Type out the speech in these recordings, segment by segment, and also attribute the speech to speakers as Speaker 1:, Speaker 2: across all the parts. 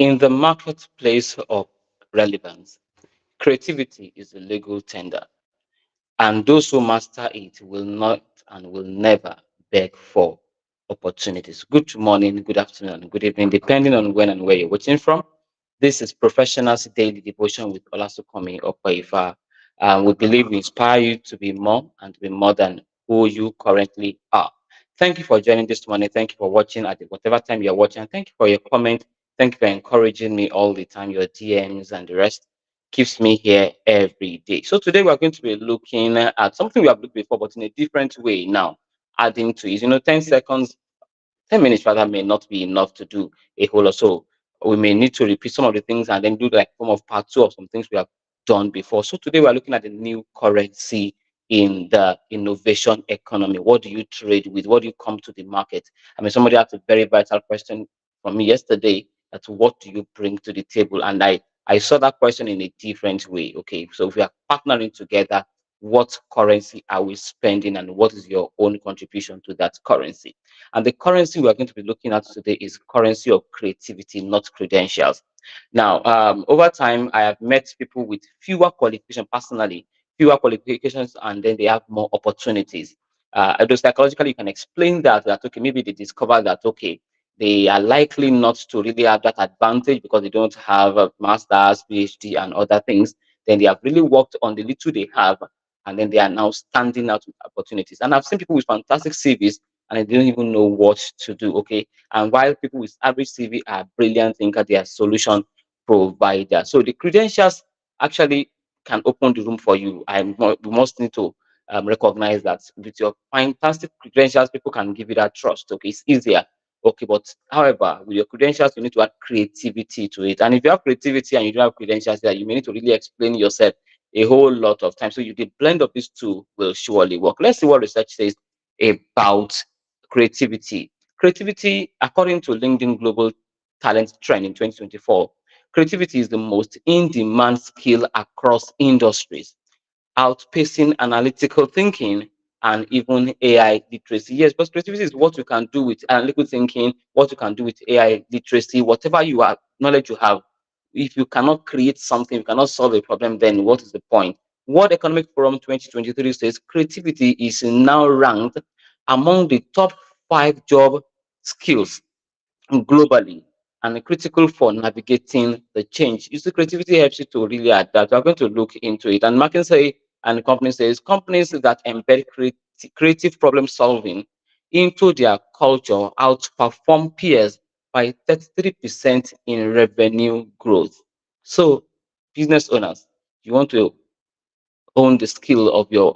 Speaker 1: In the marketplace of relevance, creativity is a legal tender, and those who master it will not and will never beg for opportunities. Good morning, good afternoon, good evening, depending on when and where you're watching from. This is Professionals Daily Devotion with Olasukomi Okwaifa. We believe we inspire you to be more and to be more than who you currently are. Thank you for joining this morning. Thank you for watching at whatever time you're watching. Thank you for your comment. Thank you for encouraging me all the time, your DMs and the rest keeps me here every day. So today we're going to be looking at something we have looked before, but in a different way now, adding to it. 10 seconds, 10 minutes rather may not be enough to do a whole lot. So we may need to repeat some of the things and then do like form of part two of some things we have done before. So today we're looking at the new currency in the innovation economy. What do you trade with? What do you come to the market? I mean, somebody asked a very vital question from me yesterday. That's what do you bring to the table? And I saw that question in a different way. Okay, so if we are partnering together, what currency are we spending and what is your own contribution to that currency? And the currency we're going to be looking at today is currency of creativity, not credentials. Now, over time, I have met people with fewer qualifications personally, fewer qualifications, and then they have more opportunities. Although psychologically, you can explain that okay, maybe they discover that okay, they are likely not to really have that advantage because they don't have a master's, PhD, and other things. Then they have really worked on the little they have, and then they are now standing out with opportunities. And I've seen people with fantastic CVs and they don't even know what to do. Okay. And while people with average CV are brilliant thinkers, they are solution provider. So the credentials actually can open the room for you. We must need to recognize that with your fantastic credentials, people can give you that trust. Okay, it's easier. Okay, but however, with your credentials, you need to add creativity to it. And if you have creativity and you don't have credentials there, you may need to really explain yourself a whole lot of time. So the blend of these two will surely work. Let's see what research says about creativity. Creativity, according to LinkedIn Global Talent Trend in 2024, creativity is the most in-demand skill across industries, outpacing analytical thinking and even AI literacy. Yes, but creativity is what you can do with analytical thinking, what you can do with AI literacy, whatever you have, knowledge you have. If you cannot create something, you cannot solve a problem, then what is the point? World Economic Forum 2023 says creativity is now ranked among the top 5 job skills globally and critical for navigating the change. You see, creativity helps you to really adapt. We're going to look into it. And McKinsey and company says companies that embed creative problem solving into their culture outperform peers by 33% in revenue growth. So, business owners, you want to own the skill of your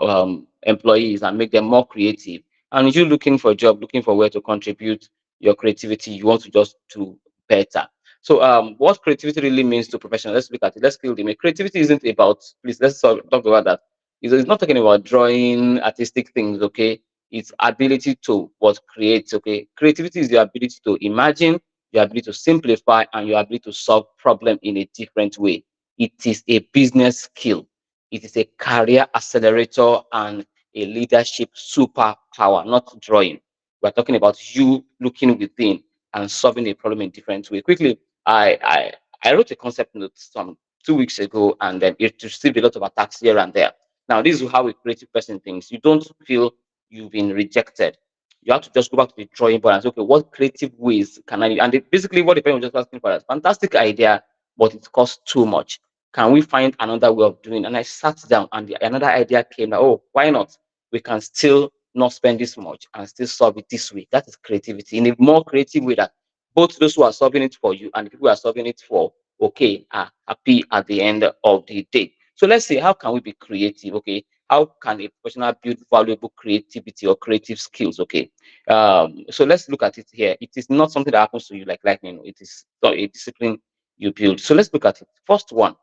Speaker 1: employees and make them more creative. And you looking for a job, looking for where to contribute your creativity, you want to just do better. So, what creativity really means to professionals? Let's look at it. Let's kill them. Creativity isn't about. Please, talk about that. It's not talking about drawing artistic things. Okay, it's ability to what create. Okay, creativity is your ability to imagine, your ability to simplify, and your ability to solve problem in a different way. It is a business skill, it is a career accelerator and a leadership superpower, not drawing. We're talking about you looking within and solving a problem in different way. Quickly, I wrote a concept note some 2 weeks ago, and then it received a lot of attacks here and there. Now, this is how a creative person thinks. You don't feel you've been rejected. You have to just go back to the drawing board and say, okay, what creative ways can I? And basically, what the parent was just asking for is fantastic idea, but it costs too much. Can we find another way of doing? And I sat down and another idea came that, oh, why not? We can still not spend this much and still solve it this way. That is creativity in a more creative way that both those who are solving it for you and the people who are solving it for, okay, are happy at the end of the day. So let's say, how can we be creative? Okay. How can a professional build valuable creativity or creative skills? Okay. So let's look at it here. It is not something that happens to you like lightning. It is a discipline you build. So let's look at it. First one,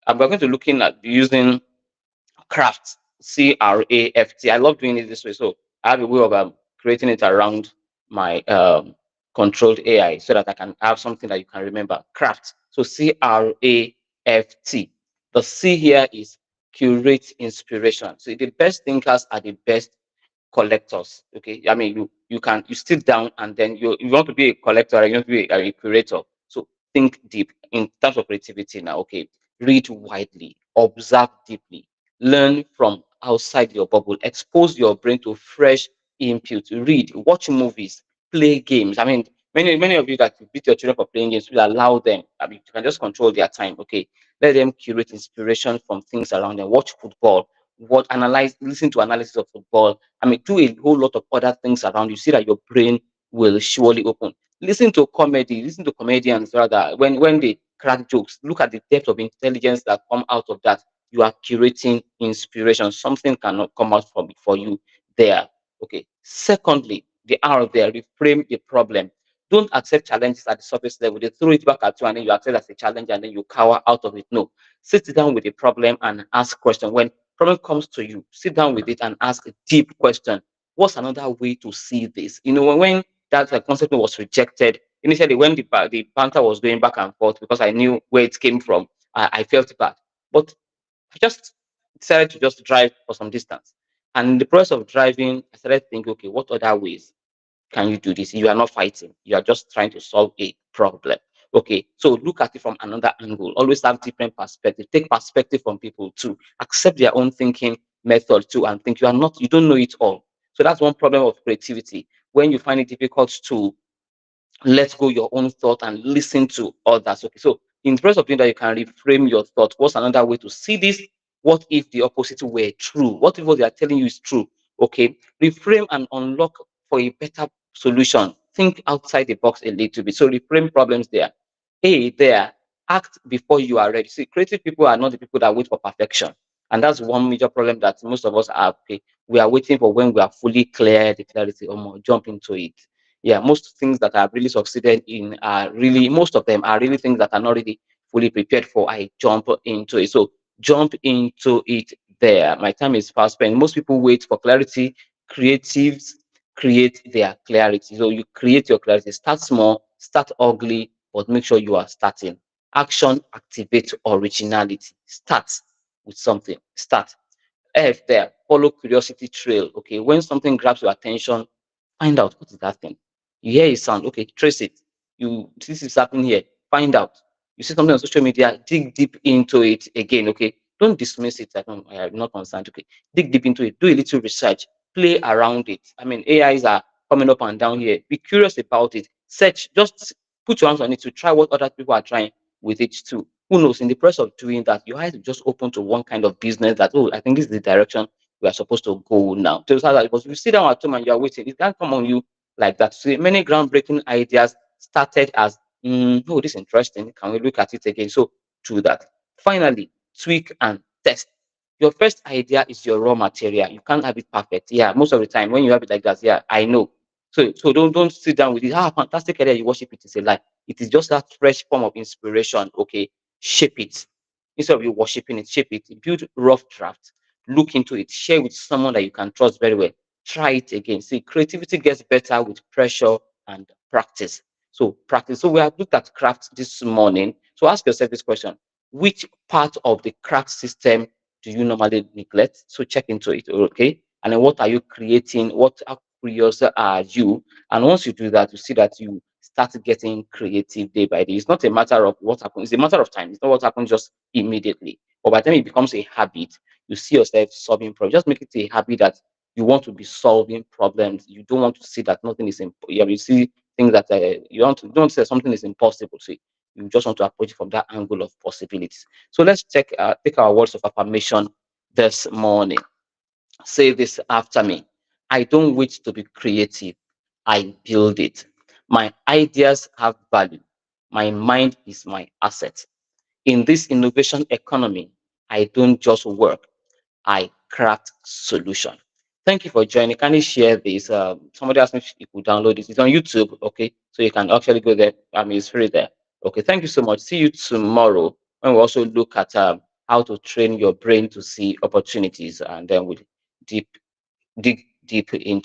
Speaker 1: we're going to looking at using craft, CRAFT. I love doing it this way. So I have a way of creating it around my controlled AI so that I can have something that you can remember. Craft. So CRAFT. The C here is curate inspiration. So the best thinkers are the best collectors. Okay. I mean, you sit down and then you want to be a collector, you want to be a curator. So think deep in terms of creativity now. Okay, read widely, observe deeply, learn from outside your bubble, expose your brain to fresh input, read, watch movies, play games. I mean, many of you that you beat your children for playing games will allow them. I mean, you can just control their time. Okay, let them curate inspiration from things around them. Watch football, what analyze, listen to analysis of football. I mean, do a whole lot of other things around you. See that your brain will surely open. Listen to comedy, listen to comedians rather. When they crack jokes, look at the depth of intelligence that come out of that. You are curating inspiration. Something cannot come out from for you there. Okay. Secondly, the R there, reframe the problem. Don't accept challenges at the surface level. They throw it back at you and then you accept as a challenge and then you cower out of it. No. Sit down with the problem and ask question. When problem comes to you, sit down with it and ask a deep question. What's another way to see this? You know, when that concept was rejected, initially when the banter was going back and forth because I knew where it came from, I felt bad. But I just decided to just drive for some distance. And in the process of driving, I started thinking, okay, what other ways can you do this? You are not fighting. You are just trying to solve a problem. Okay, so look at it from another angle. Always have different perspective. Take perspective from people too. Accept their own thinking method too, and think you don't know it all. So that's one problem of creativity. When you find it difficult to let go your own thought and listen to others. Okay, so in the process of doing that, you can reframe your thought. What's another way to see this? What if the opposite were true? What if what they are telling you is true? Okay, reframe and unlock for a better solution. Think outside the box a little bit. So reframe problems there. A there, act before you are ready. See, creative people are not the people that wait for perfection. And that's one major problem that most of us have. Okay, we are waiting for when we are fully clear, the clarity, or more, jump into it. Yeah, most things that I've really succeeded in are really, most of them are really things that I'm not really fully prepared for. I jump into it. So jump into it there. My time is fast spent. Most people wait for clarity. Creatives create their clarity. So you create your clarity. Start small, start ugly, but make sure you are starting. Action activate originality. Start with something. Start. F there, follow curiosity trail. Okay, when something grabs your attention, find out what is that thing. You hear a sound, okay, trace it. You this is happening here, find out. You see something on social media, dig deep into it again. Okay, don't dismiss it. I'm not concerned. Okay, dig deep into it. Do a little research. Play around it. I mean, AIs are coming up and down here. Be curious about it. Search. Just put your hands on it to try what other people are trying with it too. Who knows? In the process of doing that, your eyes will just open to one kind of business that, oh, I think this is the direction we are supposed to go now. So because if you sit down at home and you are waiting, it can't come on you like that. So many groundbreaking ideas started as, oh, this is interesting. Can we look at it again? So do that. Finally, tweak and test. Your first idea is your raw material. You can't have it perfect. Yeah, most of the time when you have it like that, yeah, I know. So don't sit down with it. Ah, fantastic idea. You worship it. It's a lie. It is just that fresh form of inspiration. Okay, shape it instead of you worshiping it. Shape it. Build rough draft. Look into it. Share with someone that you can trust very well. Try it again. See, creativity gets better with pressure and practice. So practice. So we have looked at craft this morning. So ask yourself this question: which part of the craft system do you normally neglect? So check into it. Okay. And then what are you creating? What are curious are you? And once you do that, you see that you start getting creative day by day. It's not a matter of what happens, it's a matter of time. It's not what happens just immediately. But by the time it becomes a habit, you see yourself solving problems. Just make it a habit that you want to be solving problems. You don't want to see that nothing is you see things that you don't say something is impossible. See, you just want to approach it from that angle of possibilities. So let's take our words of affirmation this morning. Say this after me. I don't wait to be creative. I build it. My ideas have value. My mind is my asset. In this innovation economy, I don't just work, I craft solution. Thank you for joining. Can you share this? Somebody asked me if you could download this. It's on YouTube, okay? So you can actually go there. I mean, it's free there. Okay, thank you so much. See you tomorrow when we also look at how to train your brain to see opportunities, and then we'll deep dig deep into